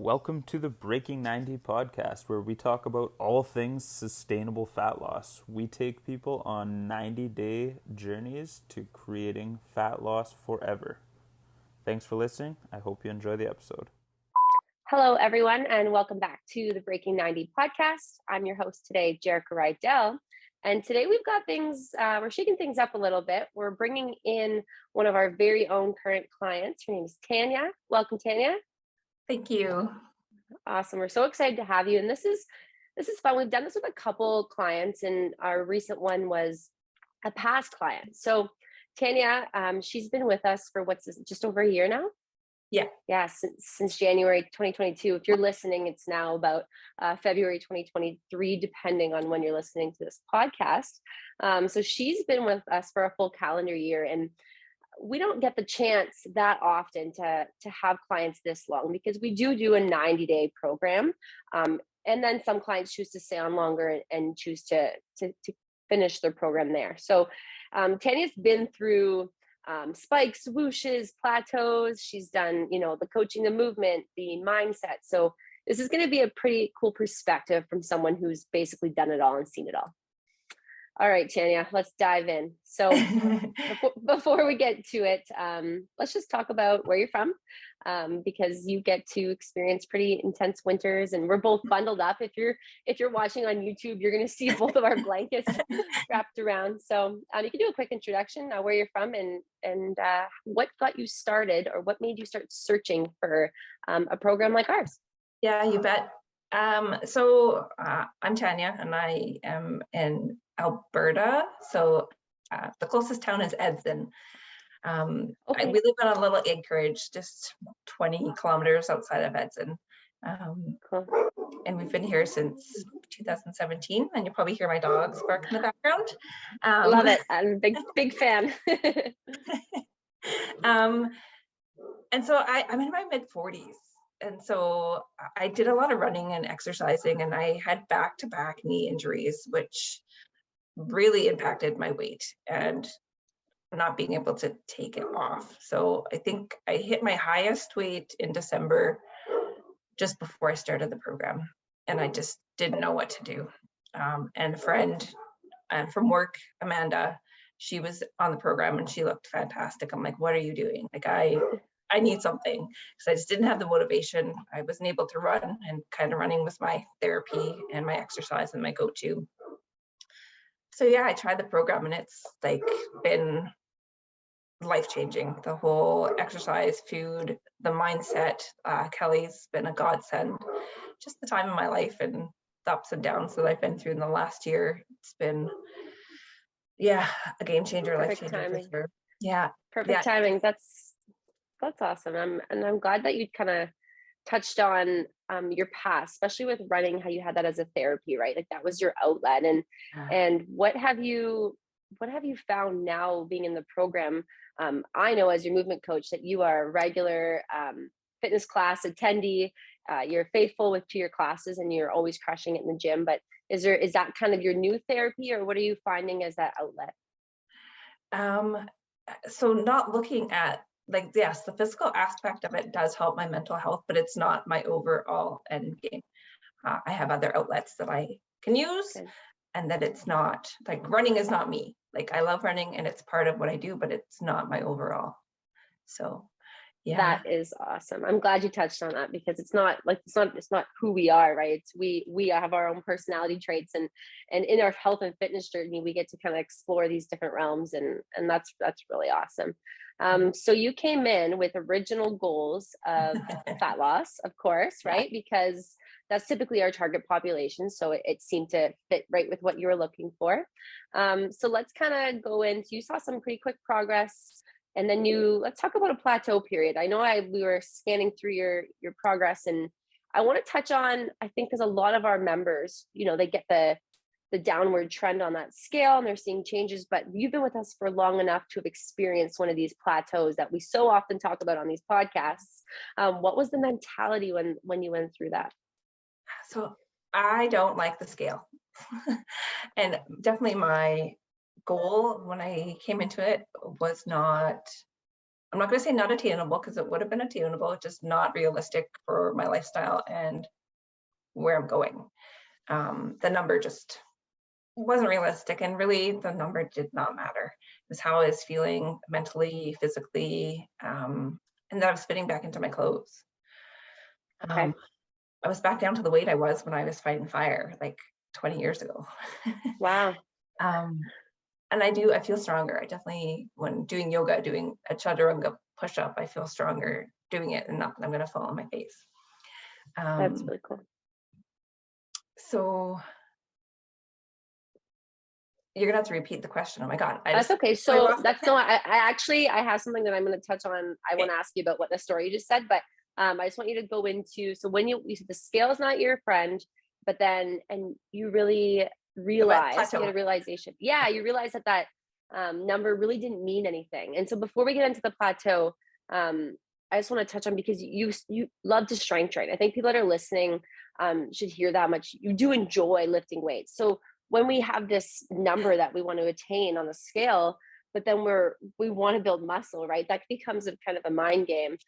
Welcome to the Breaking 90 podcast, where we talk about all things sustainable fat loss. We take people on 90-day journeys to creating fat loss forever. Thanks for listening. I hope you enjoy the episode. Hello, everyone, and welcome back to the Breaking 90 podcast. I'm your host today, Jerrika Rydell. And today we've got things, we're shaking things up a little bit. We're bringing in one of our very own current clients. Her name is Tanya. Welcome, Tanya. Thank you. Awesome. We're so excited to have you. And this is fun. We've done this with a couple clients, and our recent one was a past client. So Tanya, she's been with us for just over a year now? Yeah, since January 2022. If you're listening, it's now about February 2023, depending on when you're listening to this podcast. So she's been with us for a full calendar year, and we don't get the chance that often to have clients this long, because we do a 90-day program. And then some clients choose to stay on longer and choose to finish their program there. So Tanya's been through spikes, whooshes, plateaus. She's done, the coaching, the movement, the mindset. So this is going to be a pretty cool perspective from someone who's basically done it all and seen it all. All right, Tanya, let's dive in. So before we get to it, let's just talk about where you're from, because you get to experience pretty intense winters, and we're both bundled up. If you're watching on YouTube, you're going to see both of our blankets wrapped around. So you can do a quick introduction, where you're from, and what got you started, or what made you start searching for a program like ours. Yeah, you bet. So I'm Tanya, and I am in Alberta. So the closest town is Edson. Okay. We live on a little acreage, just 20 kilometers outside of Edson. Cool. And we've been here since 2017, and you'll probably hear my dogs bark in the background. Love it. I'm a big fan. And so I'm in my mid-40s. And so I did a lot of running and exercising, and I had back-to-back knee injuries, which really impacted my weight and not being able to take it off. So I think I hit my highest weight in December, just before I started the program, and I just didn't know what to do. And a friend from work, Amanda, she was on the program and she looked fantastic. I'm like, what are you doing? Like, I need something, because I just didn't have the motivation. I wasn't able to run, and kind of running was my therapy and my exercise and my go-to. So yeah, I tried the program, and it's like been life-changing. The whole exercise, food, the mindset. Kelly's been a godsend. Just the time of my life and the ups and downs that I've been through in the last year. It's been, a game changer, life changer for sure. Yeah. Perfect timing. That's awesome. I'm glad that you kind of touched on your past, especially with running, how you had that as a therapy, right? Like that was your outlet. And what have you found now being in the program? I know as your movement coach that you are a regular fitness class attendee. You're faithful to your classes, and you're always crushing it in the gym. But is that kind of your new therapy, or what are you finding as that outlet? So not looking at, like, yes, the physical aspect of it does help my mental health, but it's not my overall end game. I have other outlets that I can use. Okay. And that it's not, like, running is not me. Like, I love running and it's part of what I do, but it's not my overall. So yeah. That is awesome. I'm glad you touched on that, because it's not who we are, right? It's we have our own personality traits, and in our health and fitness journey, we get to kind of explore these different realms, and that's really awesome. So you came in with original goals of fat loss, of course, right? Because that's typically our target population. So it seemed to fit right with what you were looking for. So let's kind of go into, you saw some pretty quick progress, and then let's talk about a plateau period. I know we were scanning through your progress, and I want to touch on, I think, because a lot of our members, they get the downward trend on that scale, and they're seeing changes, but you've been with us for long enough to have experienced one of these plateaus that we so often talk about on these podcasts. What was the mentality when you went through that? So I don't like the scale. And definitely my goal when I came into it was not I'm not going to say not attainable, because it would have been attainable, just not realistic for my lifestyle and where I'm going. The number just wasn't realistic, and really the number did not matter. It was how I was feeling mentally, physically, and that I was fitting back into my clothes. Okay. I was back down to the weight I was when I was fighting fire like 20 years ago. Wow. And I feel stronger. I definitely, when doing yoga, doing a chaturanga push-up, I feel stronger doing it, and not that I'm going to fall on my face. That's really cool. So you're gonna have to repeat the question. Oh my God. That's okay. So that's no, I actually, I have something that I'm going to touch on. I want to ask you about what the story you just said, but I just want you to go into, so when you said the scale is not your friend, but then, and you really realized, you had a realization. Yeah. You realized that number really didn't mean anything. And so before we get into the plateau, I just want to touch on, because you love to strength train. I think people that are listening should hear that much. You do enjoy lifting weights. So when we have this number that we want to attain on the scale, but then we want to build muscle, right? That becomes a kind of a mind game,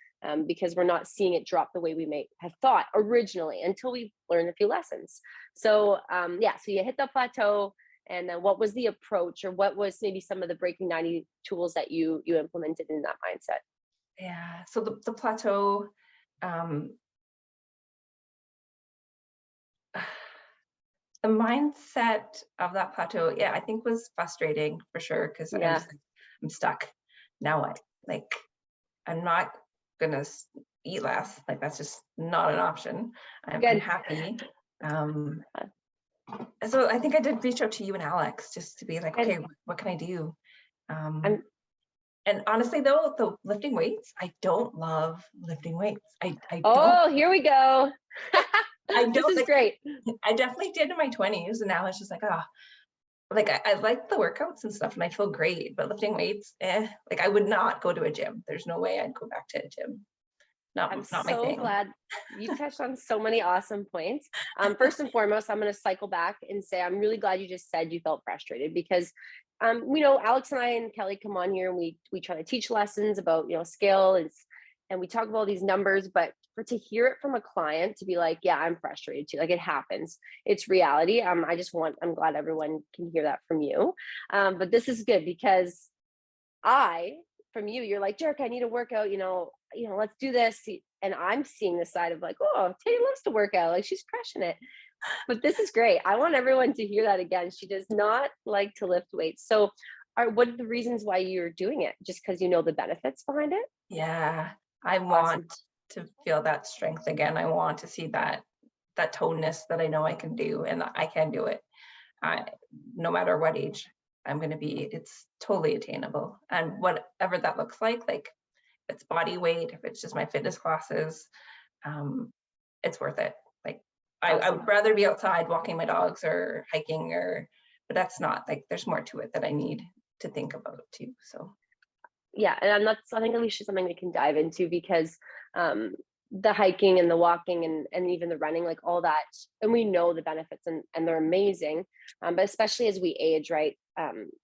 because we're not seeing it drop the way we may have thought originally until we learn a few lessons. So so you hit the plateau, and then what was the approach, or what was maybe some of the Breaking 90 tools that you implemented in that mindset? Yeah, so the plateau, the mindset of that plateau, I think was frustrating for sure, because I'm stuck. Now what? Like, I'm not gonna eat less. Like, that's just not an option. I'm happy. So I think I did reach out to you and Alex just to be like, okay, what can I do? And honestly, though, the lifting weights, I don't love lifting weights. I don't. Oh, here we go. This is great. I definitely did in my 20s, and now it's just like, like I like the workouts and stuff, and I feel great, but lifting weights, like I would not go to a gym. There's no way I'd go back to a gym. Not my thing. I'm so glad you touched on so many awesome points. First and foremost, I'm going to cycle back and say I'm really glad you just said you felt frustrated, because we know Alex and I and Kelly come on here and we try to teach lessons about, scale, and we talk about all these numbers, but to hear it from a client, to be like, yeah, I'm frustrated too. Like, it happens. It's reality. I'm glad everyone can hear that from you. But this is good, because from you, you're like, Jerrika, I need to work out, let's do this. And I'm seeing the side of like, oh, Tanya loves to work out. Like, she's crushing it. But this is great. I want everyone to hear that again. She does not like to lift weights. So what are the reasons why you're doing it? Just because you know the benefits behind it? Yeah. I want to feel that strength again. I want to see that toneness that I know I can do, and I can do it. No matter what age I'm going to be, it's totally attainable. And whatever that looks like if it's body weight, if it's just my fitness classes, it's worth it. Like, I would rather be outside walking my dogs or hiking, but that's not, like, there's more to it that I need to think about too. So yeah, and I think at least something we can dive into, because the hiking and the walking and even the running, like all that, and we know the benefits, and they're amazing, but especially as we age, right?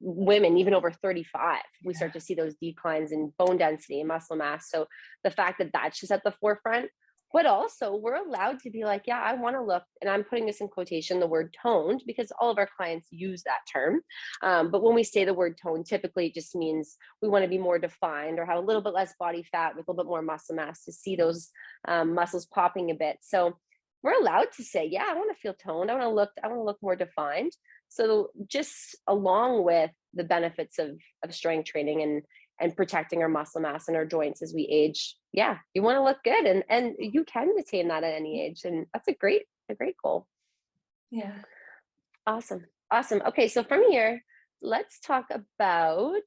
Women, even over 35, we start to see those declines in bone density and muscle mass. So the fact that that's just at the forefront, but also we're allowed to be like, yeah, I want to look, and I'm putting this in quotation, the word toned, because all of our clients use that term. But when we say the word toned, typically it just means we want to be more defined, or have a little bit less body fat with a little bit more muscle mass to see those muscles popping a bit. So we're allowed to say, yeah, I want to feel toned. I want to look more defined. So just along with the benefits of strength training and protecting our muscle mass and our joints as we age, yeah, you want to look good, and you can attain that at any age, and that's a great goal. Yeah. Awesome. Okay, so from here, let's talk about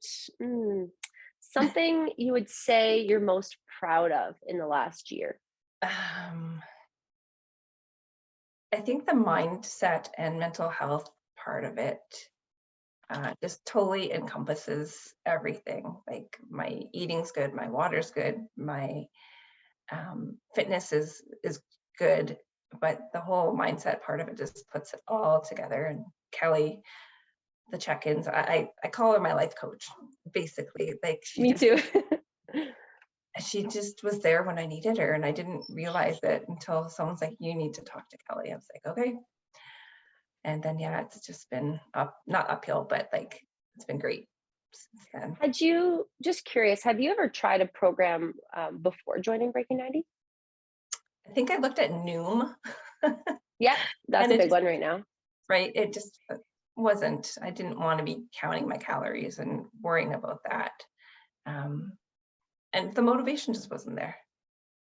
something you would say you're most proud of in the last year. I think the mindset and mental health part of it just totally encompasses everything. Like, my eating's good, my water's good, my fitness is good, but the whole mindset part of it just puts it all together. And Kelly, the check-ins, I call her my life coach, basically. Like, Me too. she just was there when I needed her, and I didn't realize it until someone's like, you need to talk to Kelly. I was like, okay. And then, yeah, it's just been not uphill, but like, it's been great since then. Just curious, have you ever tried a program before joining Breaking 90? I think I looked at Noom. Yeah, that's And a it big just, one right now. right, it just wasn't, I didn't want to be counting my calories and worrying about that. And the motivation just wasn't there.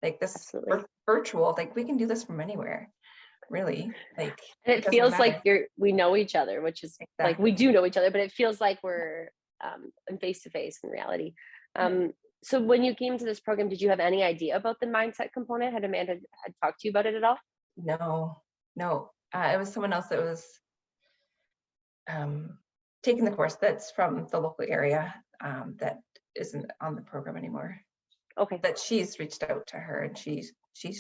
Like this Absolutely. virtual, like we can do this from anywhere, really. Like And it it doesn't feels like matter. we know each other, which is like, we Exactly. do know each other, but it feels like we're in face to face in reality. So when you came to this program, did you have any idea about the mindset component? Had Amanda had talked to you about it at all? No. It was someone else that was taking the course that's from the local area that isn't on the program anymore. Okay. That she's reached out to her, and she's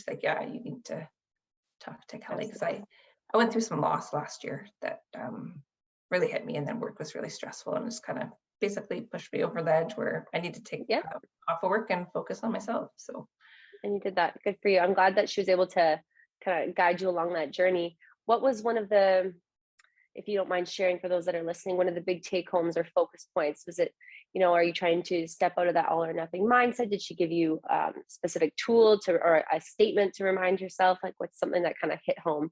like, yeah, you need to talk to Kelly, because I went through some loss last year that really hit me, and then work was really stressful and just kind of basically pushed me over the edge where I need to take off of work and focus on myself. So, and you did that. Good for you. I'm glad that she was able to kind of guide you along that journey. What was one of the, if you don't mind sharing for those that are listening, one of the big take homes or focus points? Was it, are you trying to step out of that all or nothing mindset? Did she give you a specific tool or a statement to remind yourself? Like, what's something that kind of hit home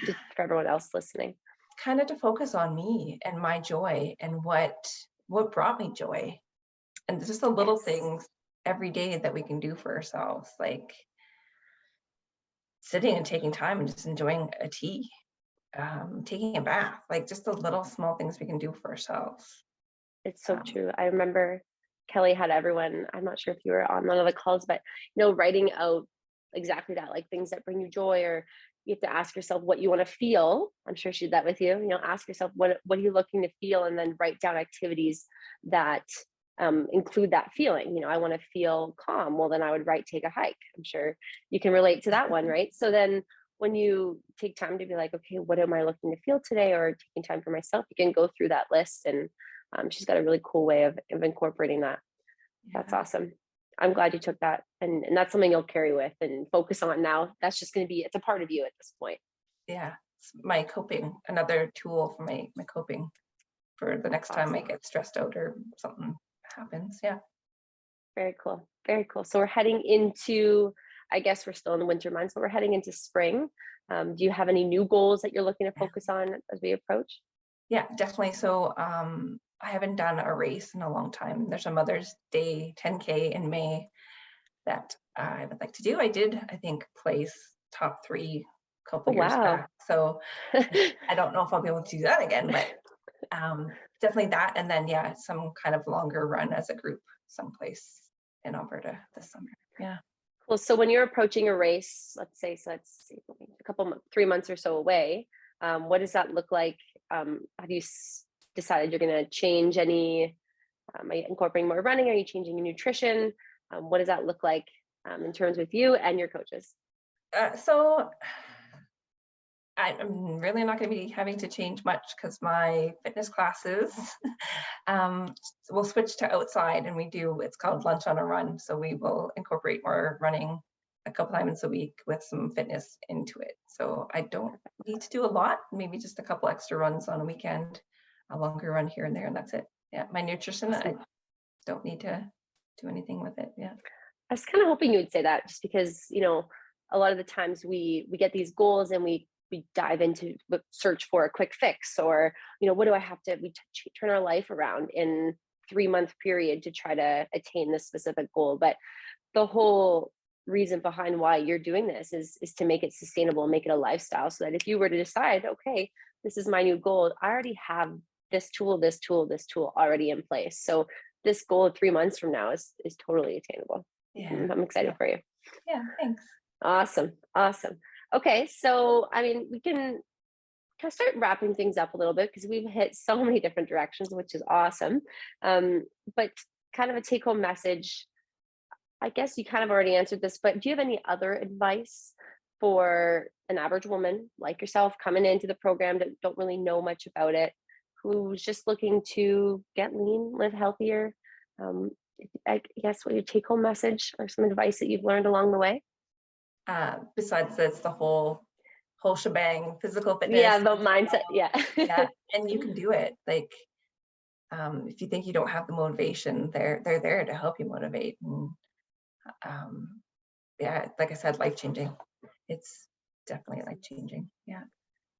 just for everyone else listening? kind of to focus on me and my joy and what brought me joy, and just the little things every day that we can do for ourselves, like sitting and taking time and just enjoying a tea, taking a bath, like just the little small things we can do for ourselves. It's so true. I remember Kelly had everyone, I'm not sure if you were on one of the calls, but writing out exactly that, like things that bring you joy, or you have to ask yourself what you want to feel. I'm sure she did that with you. Ask yourself what are you looking to feel, and then write down activities that include that feeling. I want to feel calm. Well, then I would write take a hike. I'm sure you can relate to that one, right? So then when you take time to be like, okay, what am I looking to feel today, or taking time for myself, you can go through that list, and she's got a really cool way of incorporating that. That's awesome. I'm glad you took that, and that's something you'll carry with and focus on now. That's just going to be, it's a part of you at this point. Yeah, it's my coping, another tool for my coping for the next time I get stressed out or something happens. Yeah. Very cool. Very cool. So we're heading into, I guess we're still in the winter months, but we're heading into spring. Do you have any new goals that you're looking to focus on as we approach? Yeah, definitely. So I haven't done a race in a long time. There's a Mother's Day 10K in May that I would like to do. I did, I think, place top 3 a couple years back. So I don't know if I'll be able to do that again, but definitely that. And then, yeah, some kind of longer run as a group someplace in Alberta this summer. Yeah. Cool. So when you're approaching a race, let's say, a couple, 3 months or so away, what does that look like? Have you decided you're going to change any, are you incorporating more running? Are you changing your nutrition? What does that look like in terms with you and your coaches? So I'm really not going to be having to change much, because my fitness classes will switch to outside, and it's called Lunch on a Run. So we will incorporate more running a couple times a week with some fitness into it. So I don't need to do a lot, maybe just a couple extra runs on a weekend, a longer run here and there, and that's it. Yeah, my nutrition, I don't need to do anything with it. Yeah. I was kind of hoping you would say that, just because, a lot of the times we get these goals and we dive into search for a quick fix, or, what do I have to, turn our life around in 3-month period to try to attain this specific goal. But the whole reason behind why you're doing this is to make it sustainable, make it a lifestyle, so that if you were to decide, okay, this is my new goal, I already have this tool already in place. So this goal of 3 months from now is totally attainable. Yeah. I'm excited for you. Yeah, thanks. Awesome. Okay, so we can kind of start wrapping things up a little bit, because we've hit so many different directions, which is awesome. But kind of a take-home message, I guess you kind of already answered this, but do you have any other advice for an average woman like yourself coming into the program that don't really know much about it, who's just looking to get lean, live healthier? I guess, what your take-home message or some advice that you've learned along the way? Besides this, the whole shebang, physical fitness. Yeah, the mindset. Yeah. Yeah, and you can do it. Like, if you think you don't have the motivation, they're there to help you motivate. And yeah, like I said, life-changing. It's definitely life-changing. Yeah.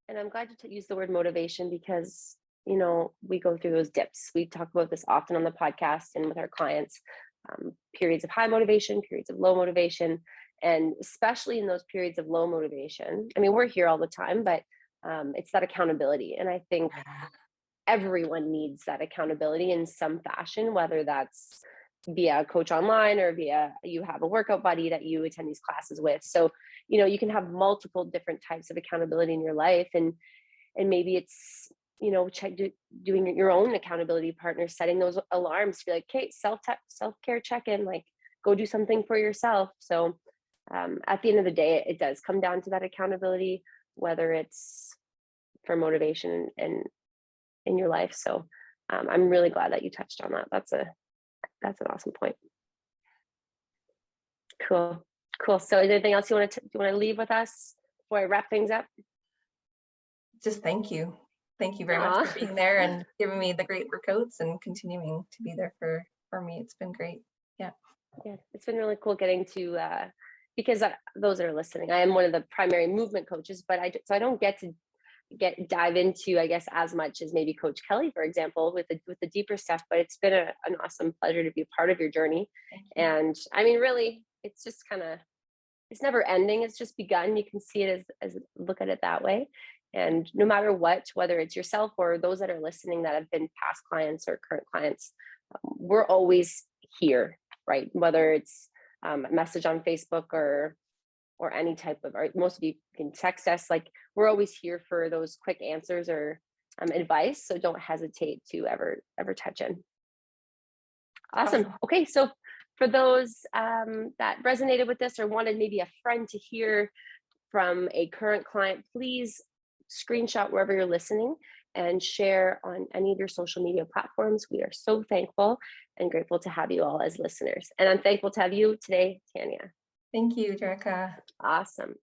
And I'm glad you used the word motivation because, you know, we go through those dips. We talk about this often on the podcast and with our clients, periods of high motivation, periods of low motivation. And especially in those periods of low motivation, I mean, we're here all the time, but it's that accountability. And I think everyone needs that accountability in some fashion, whether that's via a coach online or via you have a workout buddy that you attend these classes with. So, you know, you can have multiple different types of accountability in your life. And maybe it's, you know, doing your own accountability partner, setting those alarms to be like, okay, self-care check-in, like go do something for yourself. So at the end of the day, it does come down to that accountability, whether it's for motivation and in your life. So I'm really glad that you touched on that. That's an awesome point. Cool. So is there anything else you want to leave with us before I wrap things up? Just thank you. Thank you very much for being there and giving me the great workouts and continuing to be there for me. It's been great. Yeah. Yeah, it's been really cool getting to, because those that are listening, I am one of the primary movement coaches, but I don't get to dive into, I guess, as much as maybe Coach Kelly, for example, with the deeper stuff. But it's been an awesome pleasure to be a part of your journey. And I mean, really, it's just it's never ending. It's just begun. You can see it as look at it that way. And no matter what, whether it's yourself or those that are listening that have been past clients or current clients, we're always here, right? Whether it's a message on Facebook or any type of, or most of you can text us, like we're always here for those quick answers or advice. So don't hesitate to ever touch in. Awesome. Okay. So for those that resonated with this or wanted maybe a friend to hear from a current client, please screenshot wherever you're listening and share on any of your social media platforms. We are so thankful and grateful to have you all as listeners. And I'm thankful to have you today, Tanya. Thank you, Jerrika. Awesome.